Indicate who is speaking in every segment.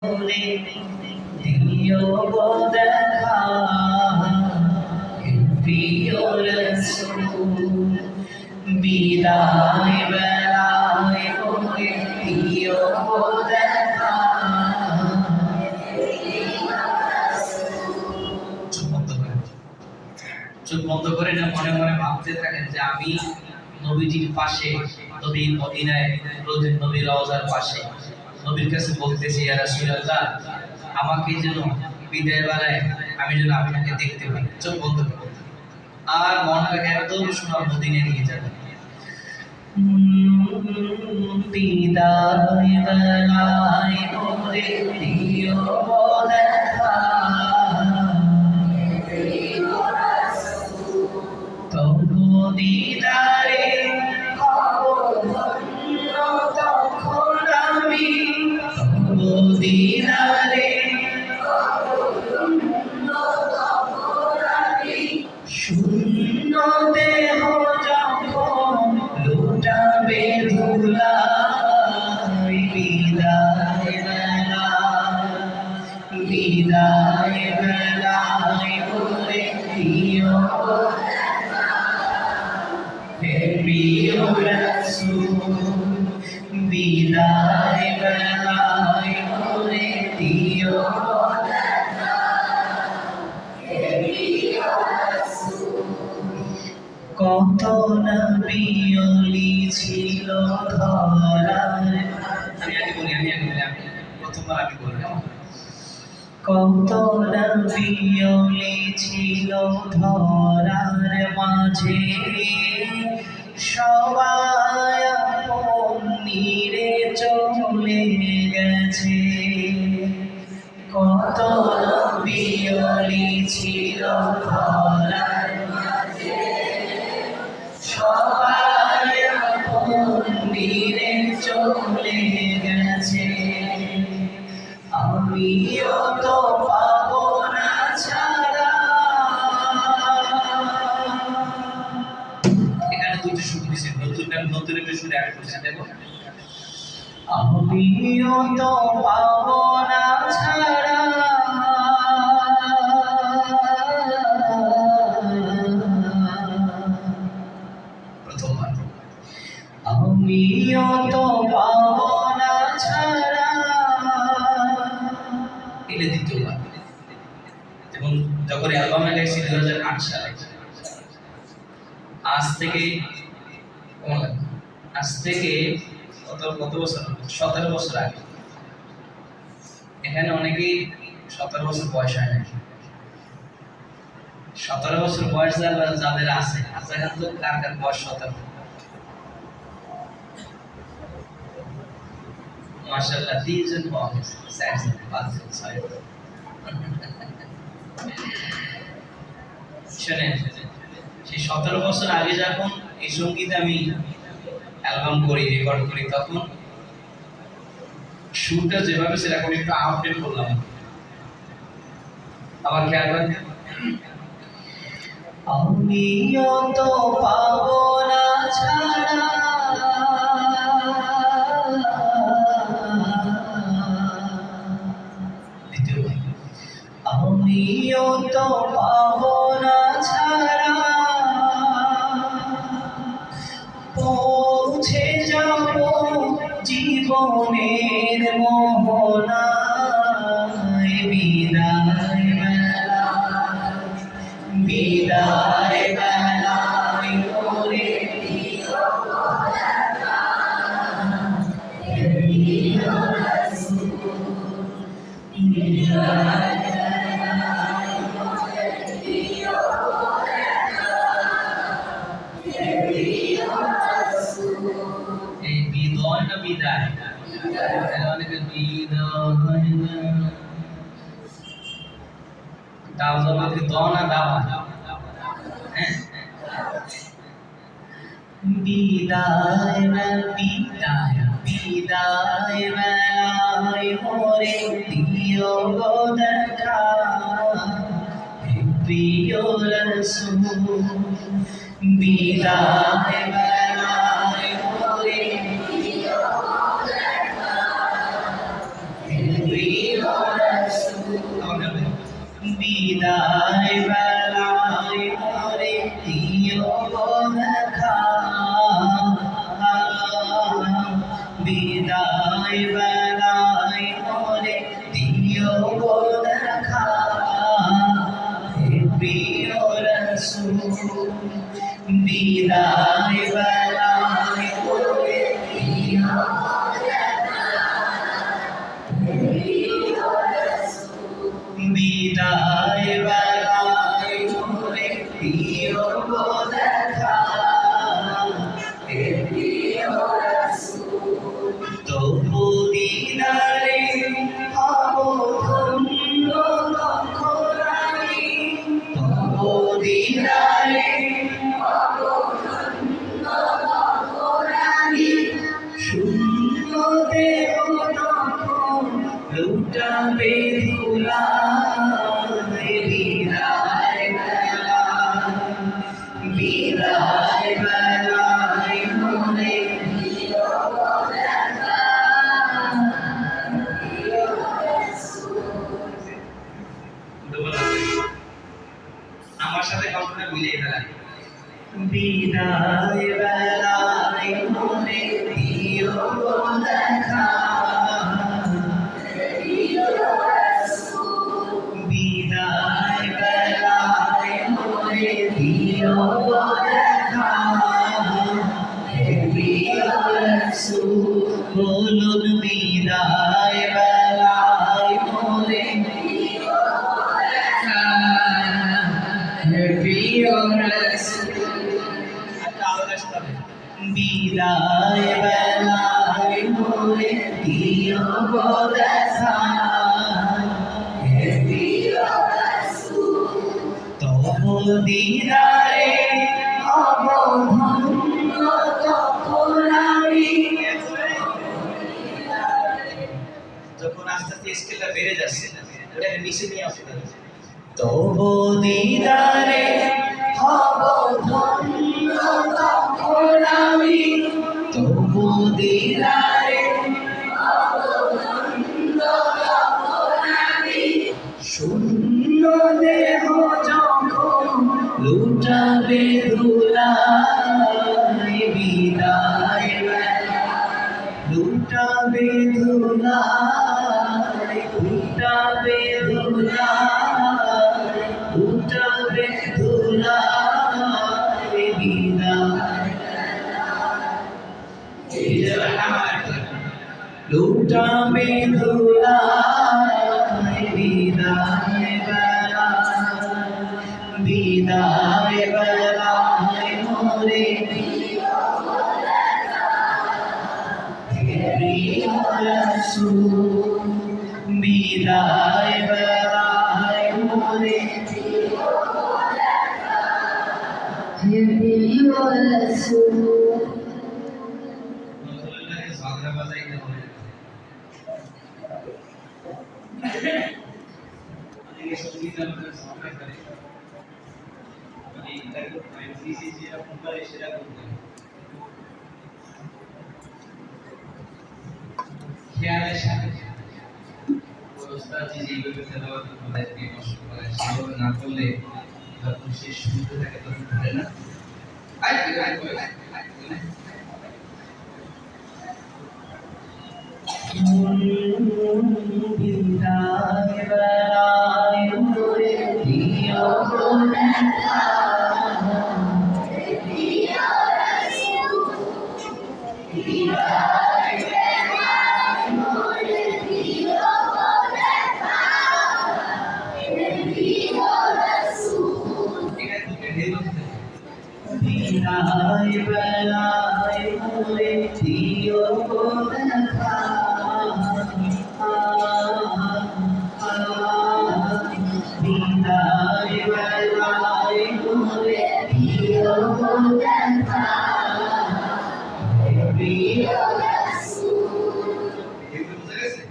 Speaker 1: করে দিও গো দেখা প্রিয় রাসূল বিদায় বেলায় করে দিও গো দেখা। চোখ বন্ধ করে না মনে মনে ভাবতে থাকেন যে আমি নবীজির পাশে, নবীর মদিনায় রোজের নবীর রওজার পাশে নবীর কাছে বলতেছি, ইয়া রাসূলুল্লাহ আমাকে যেন বিদায় বেলায় আমি যেন আপনাকে দেখতে পাই। চোখ বন্ধ করে আর মনটা একদম সোনার মদিনায় নিয়ে যাবে। বিদায় বেলায় করে দিও দেখা তবু দিদারে তখন আমি তবু দিদারে শূন্য দেহ যখন লুটাবে ধুলাই বিদায় বেলায় করে দিও প্রিয় রাসূল বিদায় বেলায় করে দিও। কত নবী ওলি ছিল ধরার, প্রথমবার আমি বলি কত নবী ওলি ছিল ধরার মাঝে সবাই আপন নিরে চলে গেছে। কত নবী ওলি ছিল ধরার মাঝে সবাই আপন নিরে চলে গেছে। আমিও তো পাবো না ছাড়া। এখানে দুটো সুর দিয়েছে, নতুন একটা সুরে অ্যাড করেছে, দেখো আমিও তো পাবো না ছাড়া প্রথমবার আমিও তো পাবো না ছাড়া এটা দ্বিতীয়বার। এবং যখন অ্যালবামে গাইছি 2008 সালে, আজ থেকে কত বছর, 17 বছর আগে। এখানে অনেকেই 17 বছর বয়স হয় না। 17 বছর বয়স যাদের আছে, আচ্ছা এখন তো কার কার বয়স 17? মাশাআল্লাহ 3 জন পাওয়া গেছে, 4 জন 5 জন 6 জন। শুনেন, সেই 17 বছর আগে যখন এই সঙ্গীত আমি অ্যালবাম করি, রেকর্ড করি, তখন সুরটা যেভাবে ছিল এখন একটু আপডেট করলাম। আবার খেয়াল করেন, আমিও তো পাবো না ছাড়া আমিও তো পাবো না ছাড়া পৌঁছে যাব জীবনের মোহনায়। বিদায় বেলায় করে দিও দেখা প্রিয় রাসূল বিদায় বেলায় করে দিও দেখা প্রিয় রাসূল। এই বিদায় না বিদায়, অনেকে বিদায় না দাও জবাব কি দাও না দাও? হ্যাঁ, বিদায় বেলায় করে দিও গো দেখা প্রিয় রাসূল বিদায় বেলায় করে দিও দেখা প্রিয় বিদায় বেলায় মোরে দিও দেখা, বিদায় বেলায় মোরে দিও দেখা, হে প্রিয় রাসূল বিদায় বেলায় মোরে দিও বিদায় বেলায় মোরে দিও দেখা, হে প্রিয় রাসূল তবু দিদারে হব ধন্য তখন আমি, তবু দিদারে হব ধন্য তখন আমি, শূন্য দেহ তখন লুটাবে ধুলায়, বিদায় বেলায়, বিদায় বেলায় মোরে দিও দেখা, আমার সাথে কল্পনা মিলিয়ে ফেলা, বিদায় বেলায় মোরে দিও দেখা, বিদায় বেলায় মোরে দিও দেখা, হে প্রিয় রাসূল বলুন বিদায় বেলায় মোরে দিও দেখা, হে প্রিয় রাসূল বিদায় বেলায় মোরে দিও দেখা, হে প্রিয় রাসূল তবু দিদারে হব ধন্য তখন আমি, যখন আস্তে আস্তে স্কেলটা বেড়ে যাচ্ছে ওটাকে নিচে নিয়ে আসতে হবে, তবু দিদারে হব ধন্য তখন আমি, তবু দিদারে হব ধন্য তখন আমি, শূন্য দেহ যখন লুটাবে ধুলায়, বিদায় বেলায় লুটাবে ধুলায়, লুটাবে ধুলায়, লুটাবে ধুলায়, বিদায় লুটাবে ধুলায়, বিদায় বেলায়, বিদায় বেলায় মোরে দিও দেখা, হে প্রিয় রাসূল বিদায় বেলায় মোরে দিও দেখা, হে প্রিয় রাসূল ঝগড়া বাজাইতে হবে, ये सঙ্গীত আমাদের সামনে করে মানে এটাকে এমসিসি যেটা করে সেটা করতে খেয়ালের সাথে ওস্তাদ জি যেভাবে তেলাওয়াত আমাদেরকে কষ্ট করে সেভাবে না করলে যখন সে শুনতে থাকে তখন ধরে না বিদায় বেলায় মোরে দিও দেখা, হে প্রিয় রাসূল বিদায় বেলায় মোরে দিও দেখা, হে প্রিয় রাসূল বিদায় বেলায় মোরে দিও দেখা, বিদায় বেলায় মোরে দিও দেখা, হে প্রিয় রাসূল এগুলো বুঝা গেছে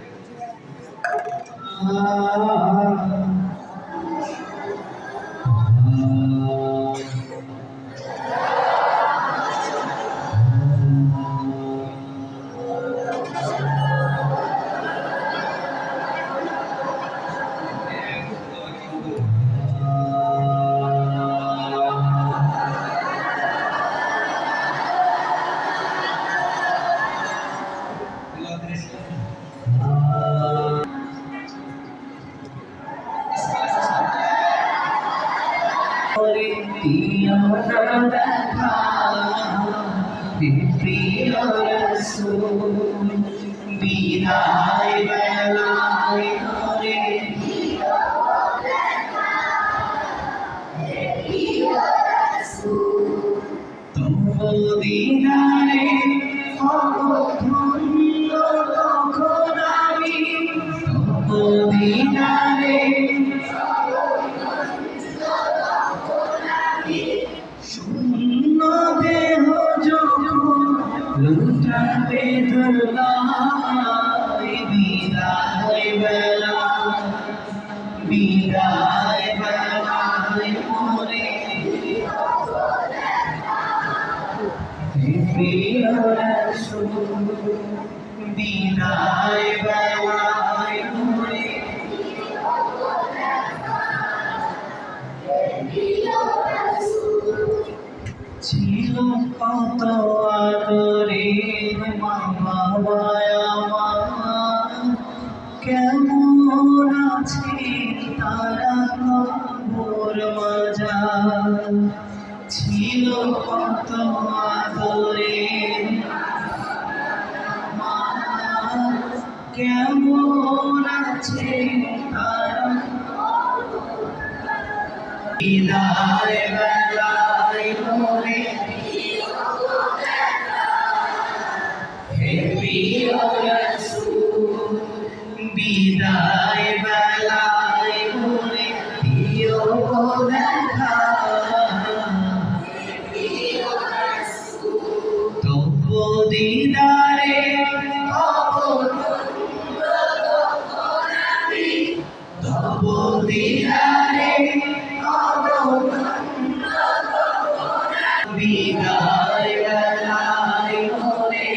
Speaker 1: দিও না দেখা প্রিয় রাসূল বিদায় বেলায় করে তবু দিদারে ধন্য তখন আমি তবু দিদারে শূন্য দেহ যখন লুটাবে দোলায় বিদায় বেলায় মোরে প্রিয় রাসূল বিদায় বেলায় মোরে ছিল কত আদরের মা বাবা আমার কেমন আছে তারা কবর মাজার ছিল কত আদরের মা কেমন আছে তারা বিদায় বেলায় মোরে হে প্রিয় রাসূল বিদায় বেলায় মোরে দিও দেখা তবু দিদারে তবু দিদারে বিদায় বেলায় মোরে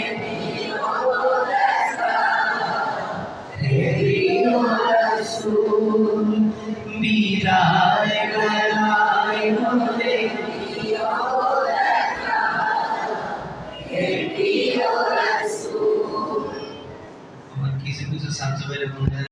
Speaker 1: হে প্রিয় রাসূল বিদায় বেলায় মোরে আমার কিছু কিছু ছাত্র ভাইরা